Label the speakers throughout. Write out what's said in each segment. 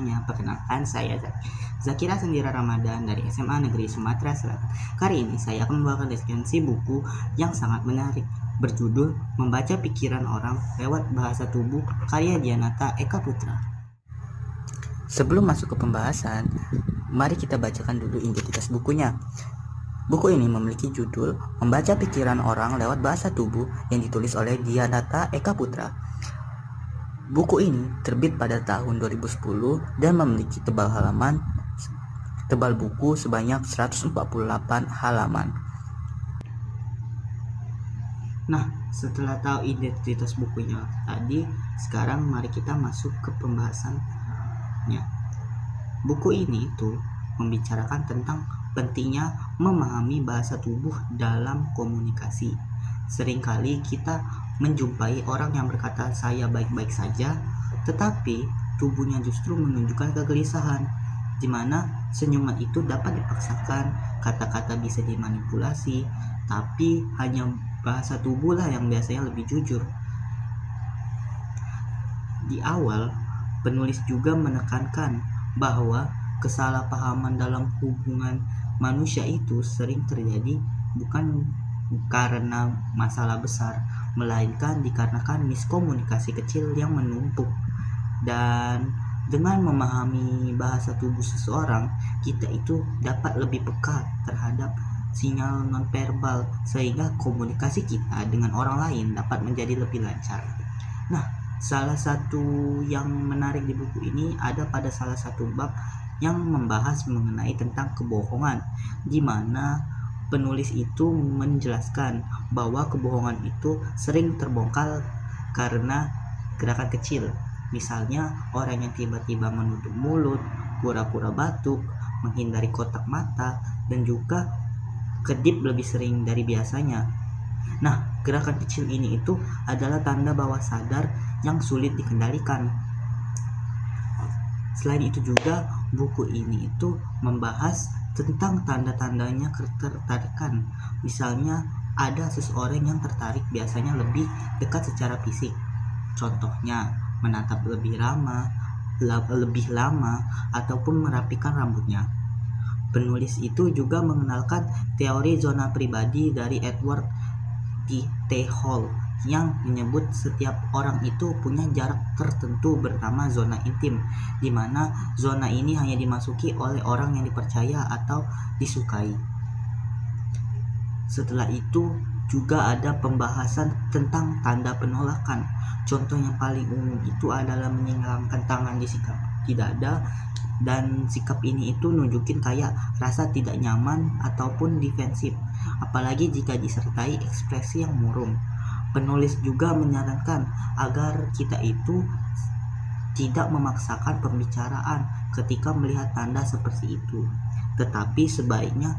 Speaker 1: semuanya, perkenalkan saya Zakira Sendira Ramadan dari SMA Negeri Sumatera Selatan. Kali ini saya akan membawakan resensi buku yang sangat menarik berjudul Membaca Pikiran Orang Lewat Bahasa Tubuh karya Dianata Eka Putra. Sebelum masuk ke pembahasan, mari kita bacakan dulu identitas bukunya. Buku ini memiliki judul Membaca Pikiran Orang Lewat Bahasa Tubuh yang ditulis oleh Dianata Eka Putra. Buku ini terbit pada tahun 2010 dan memiliki tebal buku sebanyak 148 halaman. Nah, setelah tahu identitas bukunya tadi, sekarang mari kita masuk ke pembahasannya. Buku ini itu membicarakan tentang pentingnya memahami bahasa tubuh dalam komunikasi. Seringkali kita menjumpai orang yang berkata saya baik-baik saja, tetapi tubuhnya justru menunjukkan kegelisahan, di mana senyuman itu dapat dipaksakan, kata-kata bisa dimanipulasi, tapi hanya bahasa tubuhlah yang biasanya lebih jujur. Di awal, penulis juga menekankan bahwa kesalahpahaman dalam hubungan manusia itu sering terjadi bukan karena masalah besar, melainkan dikarenakan miskomunikasi kecil yang menumpuk. Dan dengan memahami bahasa tubuh seseorang, kita itu dapat lebih peka terhadap sinyal nonverbal, sehingga komunikasi kita dengan orang lain dapat menjadi lebih lancar. Nah, salah satu yang menarik di buku ini ada pada salah satu bab yang membahas mengenai tentang kebohongan, di mana penulis itu menjelaskan bahwa kebohongan itu sering terbongkar karena gerakan kecil. Misalnya orang yang tiba-tiba menutup mulut, pura-pura batuk, menghindari kontak mata, dan juga kedip lebih sering dari biasanya. Nah, gerakan kecil ini itu adalah tanda bawah sadar yang sulit dikendalikan. Selain itu juga buku ini itu membahas tentang tanda-tandanya ketertarikan. Misalnya ada seseorang yang tertarik biasanya lebih dekat secara fisik. Contohnya menatap lebih lama ataupun merapikan rambutnya. Penulis itu juga mengenalkan teori zona pribadi dari Edward T. Hall yang menyebut setiap orang itu punya jarak tertentu bernama zona intim, di mana zona ini hanya dimasuki oleh orang yang dipercaya atau disukai. Setelah itu juga ada pembahasan tentang tanda penolakan. Contoh yang paling umum itu adalah menyilangkan tangan di dada, dan sikap ini itu nunjukin kayak rasa tidak nyaman ataupun defensif, apalagi jika disertai ekspresi yang murung. Penulis juga menyarankan agar kita itu tidak memaksakan pembicaraan ketika melihat tanda seperti itu, tetapi sebaiknya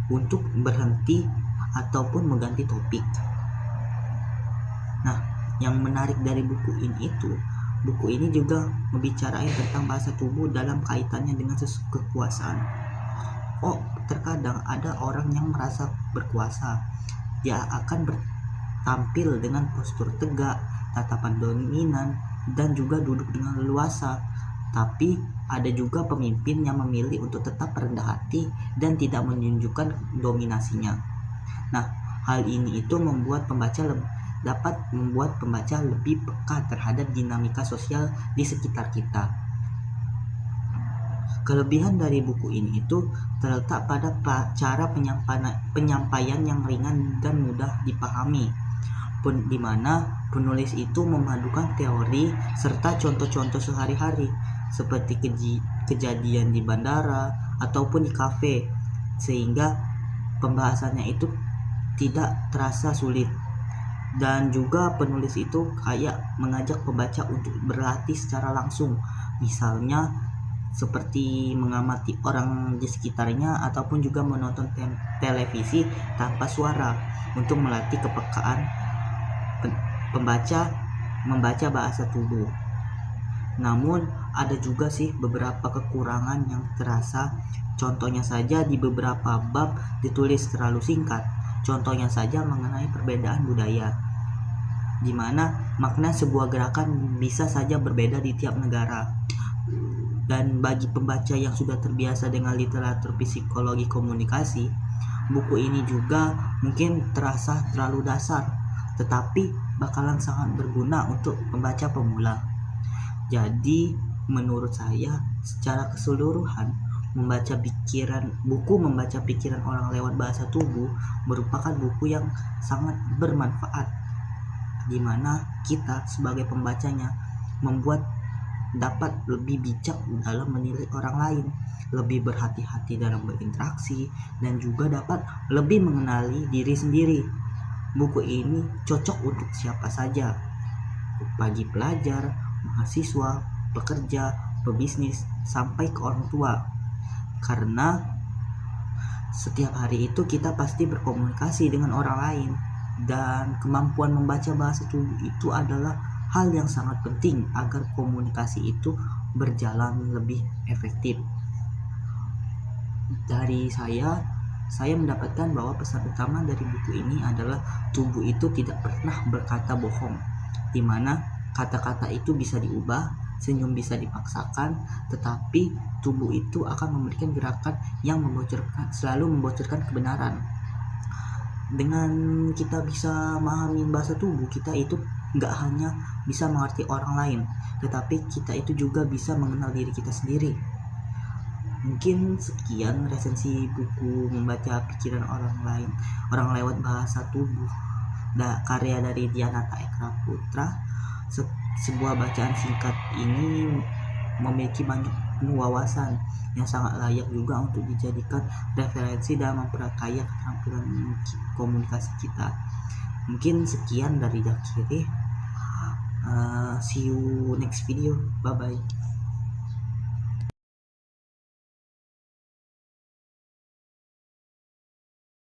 Speaker 1: untuk berhenti ataupun mengganti topik. Nah, yang menarik dari buku ini juga membicarakan tentang bahasa tubuh dalam kaitannya dengan kekuasaan. Terkadang ada orang yang merasa berkuasa, dia akan tampil dengan postur tegak, tatapan dominan, dan juga duduk dengan leluasa. Tapi ada juga pemimpin yang memilih untuk tetap rendah hati dan tidak menunjukkan dominasinya. Nah, hal ini itu dapat membuat pembaca lebih peka terhadap dinamika sosial di sekitar kita. Kelebihan dari buku ini itu terletak pada cara penyampaian yang ringan dan mudah dipahami, di mana penulis itu memadukan teori serta contoh-contoh sehari-hari seperti kejadian di bandara ataupun di kafe, sehingga pembahasannya itu tidak terasa sulit. Dan juga penulis itu kayak mengajak pembaca untuk berlatih secara langsung, misalnya seperti mengamati orang di sekitarnya ataupun juga menonton televisi tanpa suara untuk melatih kepekaan pembaca membaca bahasa tubuh. Namun ada juga sih beberapa kekurangan yang terasa. Contohnya saja di beberapa bab ditulis terlalu singkat. Contohnya saja mengenai perbedaan budaya, di mana makna sebuah gerakan bisa saja berbeda di tiap negara. Dan bagi pembaca yang sudah terbiasa dengan literatur psikologi komunikasi, buku ini juga mungkin terasa terlalu dasar, tetapi bakalan sangat berguna untuk pembaca pemula. Jadi menurut saya secara keseluruhan buku membaca pikiran orang lewat bahasa tubuh merupakan buku yang sangat bermanfaat, di mana kita sebagai pembacanya dapat lebih bijak dalam menilai orang lain, lebih berhati-hati dalam berinteraksi, dan juga dapat lebih mengenali diri sendiri. Buku ini cocok untuk siapa saja, bagi pelajar, mahasiswa, pekerja, pebisnis, sampai ke orang tua. Karena setiap hari itu kita pasti berkomunikasi dengan orang lain, dan kemampuan membaca bahasa tubuh itu adalah hal yang sangat penting agar komunikasi itu berjalan lebih efektif. Dari saya mendapatkan bahwa pesan utama dari buku ini adalah tubuh itu tidak pernah berkata bohong, di mana kata-kata itu bisa diubah, senyum bisa dipaksakan, tetapi tubuh itu akan memberikan gerakan yang selalu membocorkan kebenaran. Dengan kita bisa memahami bahasa tubuh, kita itu nggak hanya bisa mengerti orang lain, tetapi kita itu juga bisa mengenal diri kita sendiri. Mungkin sekian resensi buku membaca pikiran orang lewat bahasa tubuh, karya dari Dianata Ekra Putra. Sebuah bacaan singkat ini memiliki banyak wawasan yang sangat layak juga untuk dijadikan referensi dalam memperkaya keterampilan komunikasi kita. Mungkin sekian dari Zakiri. See you next video. Bye bye.